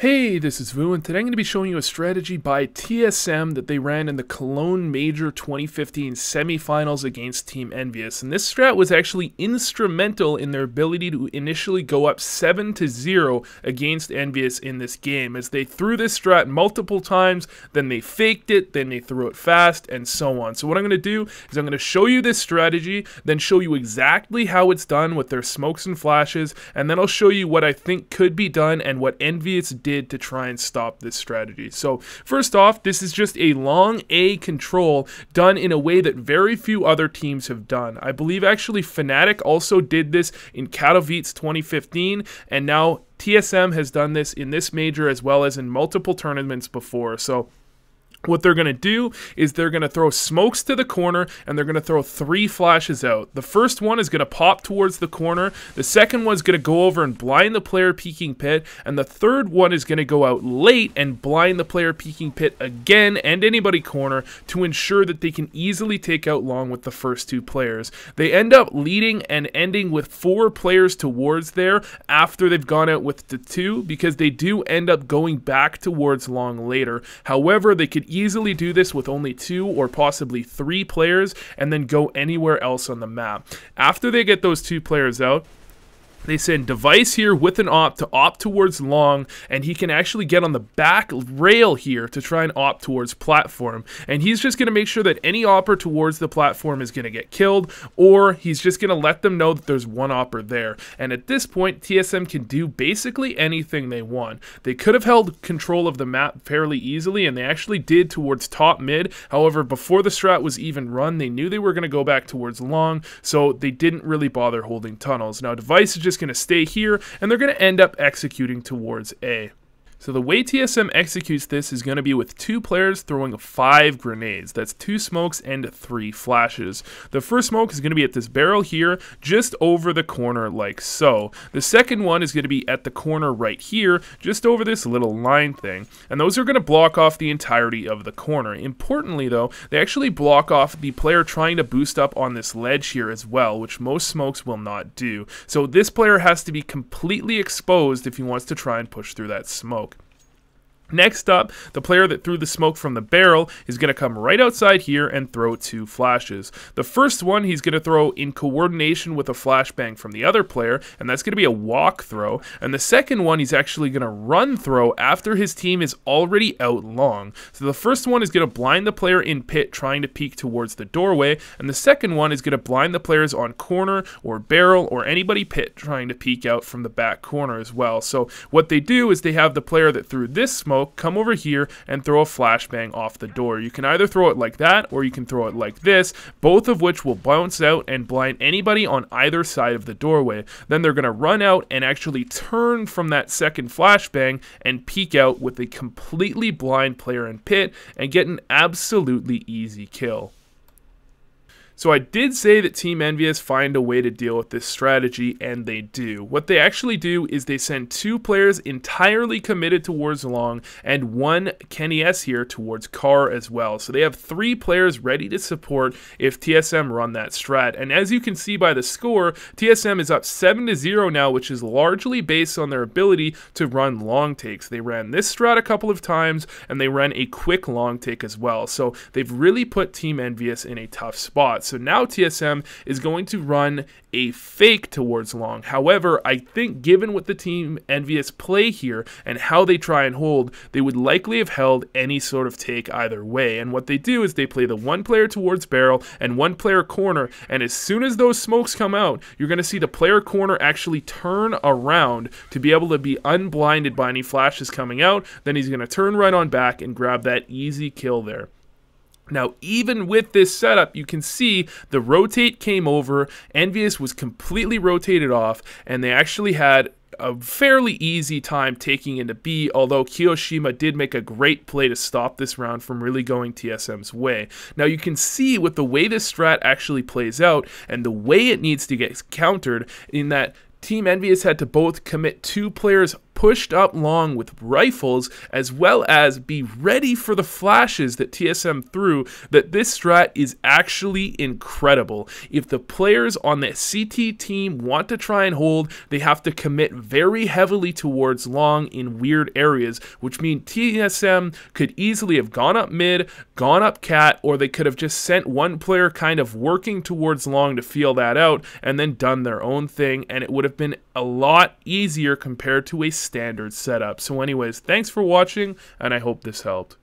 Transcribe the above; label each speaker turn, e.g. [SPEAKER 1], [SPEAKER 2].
[SPEAKER 1] Hey, this is Vu, and today I'm going to be showing you a strategy by TSM that they ran in the Cologne Major 2015 semifinals against Team EnvyUs. And this strat was actually instrumental in their ability to initially go up 7-0 against EnvyUs in this game, as they threw this strat multiple times, then they faked it, then they threw it fast, and so on. So what I'm going to do is I'm going to show you this strategy, then show you exactly how it's done with their smokes and flashes, and then I'll show you what I think could be done and what EnvyUs did to try and stop this strategy. So first off, this is just a long A control done in a way that very few other teams have done. I believe actually Fnatic also did this in Katowice 2015, and now TSM has done this in this major as well as in multiple tournaments before. So what they're going to do is they're going to throw smokes to the corner, and they're going to throw 3 flashes out. The first one is going to pop towards the corner, the second one is going to go over and blind the player peeking pit, and the third one is going to go out late and blind the player peeking pit again and anybody corner to ensure that they can easily take out long with the first 2 players. They end up leading and ending with 4 players towards there after they've gone out with the 2, because they do end up going back towards long later. However, they could easily do this with only 2 or possibly 3 players and then go anywhere else on the map. After they get those 2 players out, they send Device here with an op to opt towards long, and he can actually get on the back rail here to try and opt towards platform. And he's just going to make sure that any opper towards the platform is going to get killed, or he's just going to let them know that there's one opper there. And at this point, TSM can do basically anything they want. They could have held control of the map fairly easily, and they actually did towards top mid. However, before the strat was even run, they knew they were going to go back towards long, so they didn't really bother holding tunnels. Now, Device is just going to stay here, and they're going to end up executing towards A. So the way TSM executes this is going to be with 2 players throwing 5 grenades. That's 2 smokes and 3 flashes. The first smoke is going to be at this barrel here, just over the corner like so. The second one is going to be at the corner right here, just over this little line thing. And those are going to block off the entirety of the corner. Importantly though, they actually block off the player trying to boost up on this ledge here as well, which most smokes will not do. So this player has to be completely exposed if he wants to try and push through that smoke. Next up, the player that threw the smoke from the barrel is going to come right outside here and throw 2 flashes. The first one he's going to throw in coordination with a flashbang from the other player, and that's going to be a walk throw. And the second one he's actually going to run throw after his team is already out long. So the first one is going to blind the player in pit trying to peek towards the doorway, and the second one is going to blind the players on corner or barrel or anybody pit trying to peek out from the back corner as well. So what they do is they have the player that threw this smoke come over here and throw a flashbang off the door. You can either throw it like that or you can throw it like this, both of which will bounce out and blind anybody on either side of the doorway. Then they're going to run out and actually turn from that second flashbang and peek out with a completely blind player in pit and get an absolutely easy kill. So I did say that Team EnvyUs find a way to deal with this strategy, and they do. What they actually do is they send 2 players entirely committed towards long and 1 Kenny S here towards car as well. So they have 3 players ready to support if TSM run that strat. And as you can see by the score, TSM is up 7-0 now, which is largely based on their ability to run long takes. They ran this strat a couple of times, and they ran a quick long take as well. So they've really put Team EnvyUs in a tough spot. So now TSM is going to run a fake towards long. However, I think given what the Team EnvyUs play here and how they try and hold, they would likely have held any sort of take either way. And what they do is they play the 1 player towards barrel and 1 player corner, and as soon as those smokes come out, you're going to see the player corner actually turn around to be able to be unblinded by any flashes coming out. Then he's going to turn right on back and grab that easy kill there. Now, even with this setup, you can see the rotate came over, EnvyUs was completely rotated off, and they actually had a fairly easy time taking into B, although Kiyoshima did make a great play to stop this round from really going TSM's way. Now you can see with the way this strat actually plays out and the way it needs to get countered in that Team EnvyUs had to both commit 2 players pushed up long with rifles, as well as be ready for the flashes that TSM threw, that this strat is actually incredible. If the players on the CT team want to try and hold, they have to commit very heavily towards long in weird areas, which means TSM could easily have gone up mid, gone up cat, or they could have just sent one player kind of working towards long to feel that out and then done their own thing, and it would have been a lot easier compared to a standard setup. So anyways, thanks for watching, and I hope this helped.